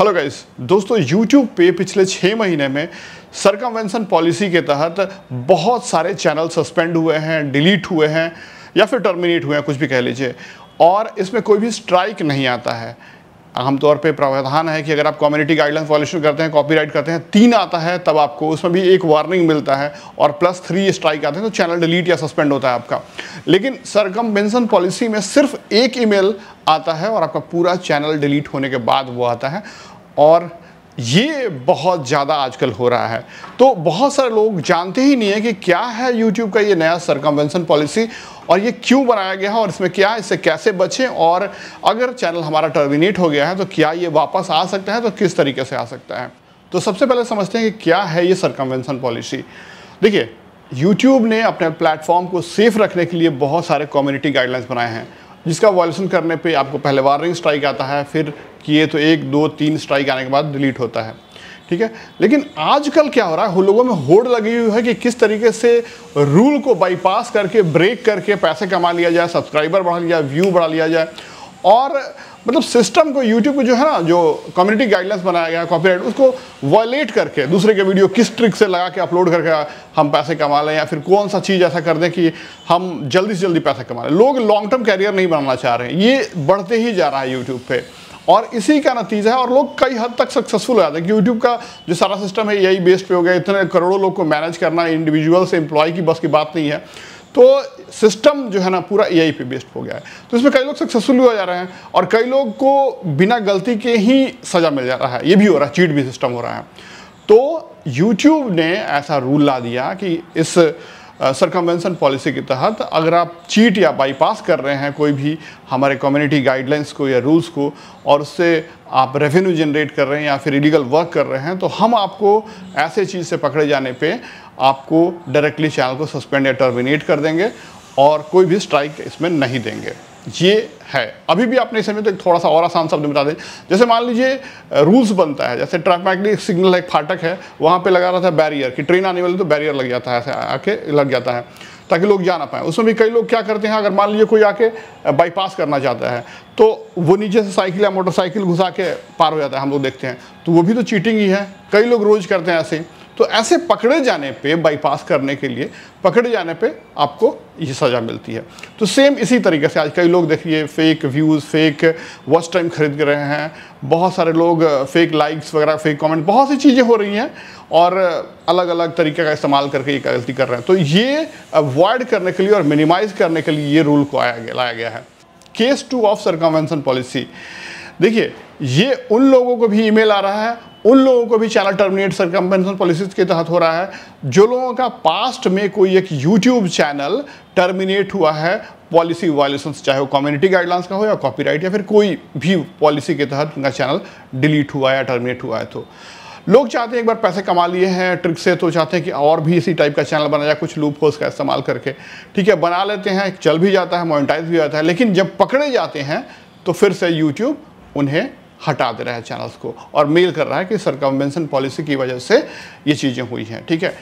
Hello guys, दोस्तों YouTube पे पिछले 6 महीने में सरकमवेंशन पॉलिसी के तहत बहुत सारे चैनल सस्पेंड हुए हैं, डिलीट हुए हैं या फिर टर्मिनेट हुए हैं, कुछ भी कह लीजिए। और इसमें कोई भी स्ट्राइक नहीं आता है। आमतौर पे प्रावधान है कि अगर आप कम्युनिटी गाइडलाइंस वॉल्यूशन करते हैं, कॉपीराइट करते हैं, 3 आता है तब आपको उसमें भी एक वार्निंग मिलता है और +3 स्ट्राइक आते हैं तो चैनल डिलीट या सस्पेंड होता है आपका। लेकिन सरकमवेंशन पॉलिसी में सिर्फ एक ईमेल आता है और आपका पूरा चैनल डिलीट होने के बाद वो आता है। और ये बहुत ज़्यादा आजकल हो रहा है। तो बहुत सारे लोग जानते ही नहीं है कि क्या है YouTube का ये नया सरकमवेंशन पॉलिसी और ये क्यों बनाया गया है और इसमें क्या है, इससे कैसे बचें, और अगर चैनल हमारा टर्मिनेट हो गया है तो क्या ये वापस आ सकता है, तो किस तरीके से आ सकता है। तो सबसे पहले समझते हैं कि क्या है ये सरकमवेंशन पॉलिसी। देखिए, YouTube ने अपने प्लेटफॉर्म को सेफ रखने के लिए बहुत सारे कम्युनिटी गाइडलाइंस बनाए हैं, जिसका वॉल्यूशन करने पे आपको पहले वार्निंग स्ट्राइक आता है, फिर किए तो 1, 2, 3 स्ट्राइक आने के बाद डिलीट होता है, ठीक है। लेकिन आजकल क्या हो रहा है, लोगों में होड़ लगी हुई है कि किस तरीके से रूल को बाईपास करके, ब्रेक करके पैसे कमा लिया जाए, सब्सक्राइबर बढ़ा लिया जाए, व्यू बढ़ा लिया जाए। और मतलब सिस्टम को, यूट्यूब को जो है ना, जो कम्युनिटी गाइडलाइंस बनाया गया है, कॉपीराइट, उसको वायलेट करके दूसरे के वीडियो किस ट्रिक से लगा के अपलोड करके हम पैसे कमा लें, या फिर कौन सा चीज़ ऐसा कर दें कि हम जल्दी से जल्दी पैसे कमा लें। लोग लॉन्ग टर्म कैरियर नहीं बनाना चाह रहे हैं, ये बढ़ते ही जा रहा है यूट्यूब पे, और इसी का नतीजा है। और लोग कई हद तक सक्सेसफुल हो जाते हैं कि यूट्यूब का जो सारा सिस्टम है यही बेस्ड पे हो गया। इतने करोड़ों लोग को मैनेज करना इंडिविजुअल से एम्प्लॉय की बस की बात नहीं है, तो सिस्टम जो है ना पूरा एआई पे बेस्ड हो गया है। तो इसमें कई लोग सक्सेसफुल हो जा रहे हैं और कई लोग को बिना गलती के ही सजा मिल जा रहा है। ये भी हो रहा है, चीट भी सिस्टम हो रहा है। तो यूट्यूब ने ऐसा रूल ला दिया कि इस सरकमवेंशन पॉलिसी के तहत अगर आप चीट या बाईपास कर रहे हैं कोई भी हमारे कम्युनिटी गाइडलाइंस को या रूल्स को, और उससे आप रेवेन्यू जनरेट कर रहे हैं या फिर इलीगल वर्क कर रहे हैं, तो हम आपको ऐसे चीज़ से पकड़े जाने पे आपको डायरेक्टली चैनल को सस्पेंड या टर्मिनेट कर देंगे और कोई भी स्ट्राइक इसमें नहीं देंगे। ये है। अभी भी आपने इसमें तो एक थोड़ा सा और आसान शब्द बता दें। जैसे मान लीजिए रूल्स बनता है, जैसे ट्रैफिक सिग्नल एक फाटक है, वहाँ पे लगा रहा था बैरियर कि ट्रेन आने वाली, तो बैरियर लग जाता है, ऐसे आके लग जाता है ताकि लोग जा ना पाएँ। उसमें भी कई लोग क्या करते हैं, अगर मान लीजिए कोई आके बाईपास करना चाहता है तो वो नीचे से साइकिल या मोटरसाइकिल घुसा के पार हो जाता है, हम लोग देखते हैं। तो वो भी तो चीटिंग ही है, कई लोग रोज़ करते हैं ऐसे। तो ऐसे पकड़े जाने पे, बाईपास करने के लिए पकड़े जाने पे आपको ये सज़ा मिलती है। तो सेम इसी तरीके से आज कई लोग देखिए fake views, fake watch time खरीद रहे हैं, बहुत सारे लोग फेक लाइक्स वगैरह, फेक कमेंट, बहुत सी चीज़ें हो रही हैं और अलग अलग तरीके का इस्तेमाल करके ये गलती कर रहे हैं। तो ये अवॉइड करने के लिए और मिनिमाइज़ करने के लिए ये रूल को लाया गया है। Case 2 of circumvention policy. देखिए, ये उन लोगों को भी ईमेल आ रहा है, उन लोगों को भी चैनल टर्मिनेट सरकमवेंशन पॉलिसी के तहत हो रहा है, जो लोगों का पास्ट में कोई एक यूट्यूब चैनल टर्मिनेट हुआ है पॉलिसी वायलेशन, चाहे वो कम्युनिटी गाइडलाइंस का हो या कॉपीराइट या फिर कोई भी पॉलिसी के तहत उनका चैनल डिलीट हुआ या टर्मिनेट हुआ है। तो लोग चाहते हैं एक बार पैसे कमा लिए हैं ट्रिक से, तो चाहते हैं कि और भी इसी टाइप का चैनल बना जाए कुछ लूप होल्स का इस्तेमाल करके, ठीक है, बना लेते हैं, चल भी जाता है, मोनेटाइज भी जाता है। लेकिन जब पकड़े जाते हैं तो फिर से यूट्यूब उन्हें हटा दे रहा है चैनल्स को और मेल कर रहा है कि सरकमवेंशन पॉलिसी की वजह से ये चीज़ें हुई हैं, ठीक है।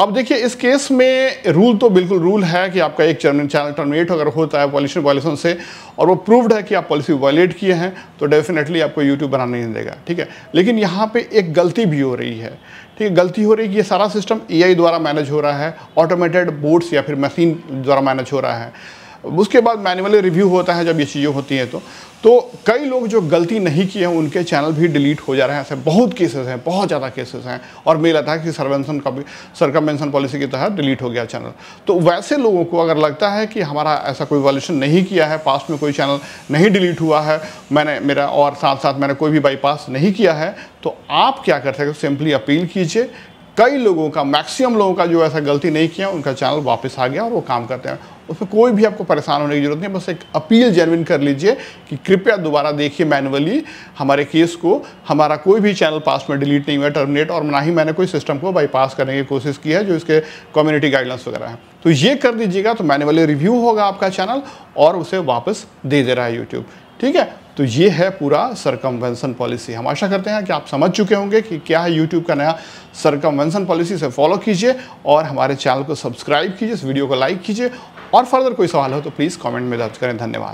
अब देखिए, इस केस में रूल तो बिल्कुल रूल है कि आपका एक चैनल टर्मिनेट अगर होता है पॉलिसी वायलेशन से और वो प्रूव्ड है कि आप पॉलिसी वायलेट किए हैं, तो डेफिनेटली आपको यूट्यूब बनाने नहीं देगा, ठीक है। लेकिन यहाँ पे एक गलती भी हो रही है, ठीक है। गलती हो रही है कि ये सारा सिस्टम एआई द्वारा मैनेज हो रहा है, ऑटोमेटेड बोट्स या फिर मशीन द्वारा मैनेज हो रहा है। उसके बाद मैन्युअली रिव्यू होता है जब ये चीज़ें होती हैं। तो कई लोग जो गलती नहीं किए हैं उनके चैनल भी डिलीट हो जा रहे हैं। ऐसे बहुत केसेस हैं, बहुत ज़्यादा केसेस हैं, और मेल आता है कि सरकमवेंशन पॉलिसी के तहत डिलीट हो गया चैनल। तो वैसे लोगों को अगर लगता है कि हमारा ऐसा कोई वायलेशन नहीं किया है, पास्ट में कोई चैनल नहीं डिलीट हुआ है, मेरा और साथ साथ मैंने कोई भी बाईपास नहीं किया है, तो आप क्या कर सकते हो, सिंपली अपील कीजिए। कई लोगों का, मैक्सिमम लोगों का जो ऐसा गलती नहीं किया उनका चैनल वापस आ गया और वो काम करते हैं। उसमें कोई भी आपको परेशान होने की जरूरत नहीं, बस एक अपील जेन्युइन कर लीजिए कि कृपया दोबारा देखिए मैनुअली हमारे केस को। हमारा कोई भी चैनल पास्ट में डिलीट नहीं हुआ, टर्मिनेट, और ना ही मैंने कोई सिस्टम को बाईपास करने की कोशिश की है जो इसके कम्युनिटी गाइडलाइंस वगैरह है। तो ये कर दीजिएगा, तो मैनुअली रिव्यू होगा आपका चैनल और उसे वापस दे दे रहा है यूट्यूब, ठीक है। तो ये है पूरा सरकमवेंशन पॉलिसी। हम आशा करते हैं कि आप समझ चुके होंगे कि क्या है यूट्यूब का नया सरकमवेंशन पॉलिसी। से फॉलो कीजिए और हमारे चैनल को सब्सक्राइब कीजिए, इस वीडियो को लाइक कीजिए, और फर्दर कोई सवाल हो तो प्लीज़ कमेंट में दर्ज करें। धन्यवाद।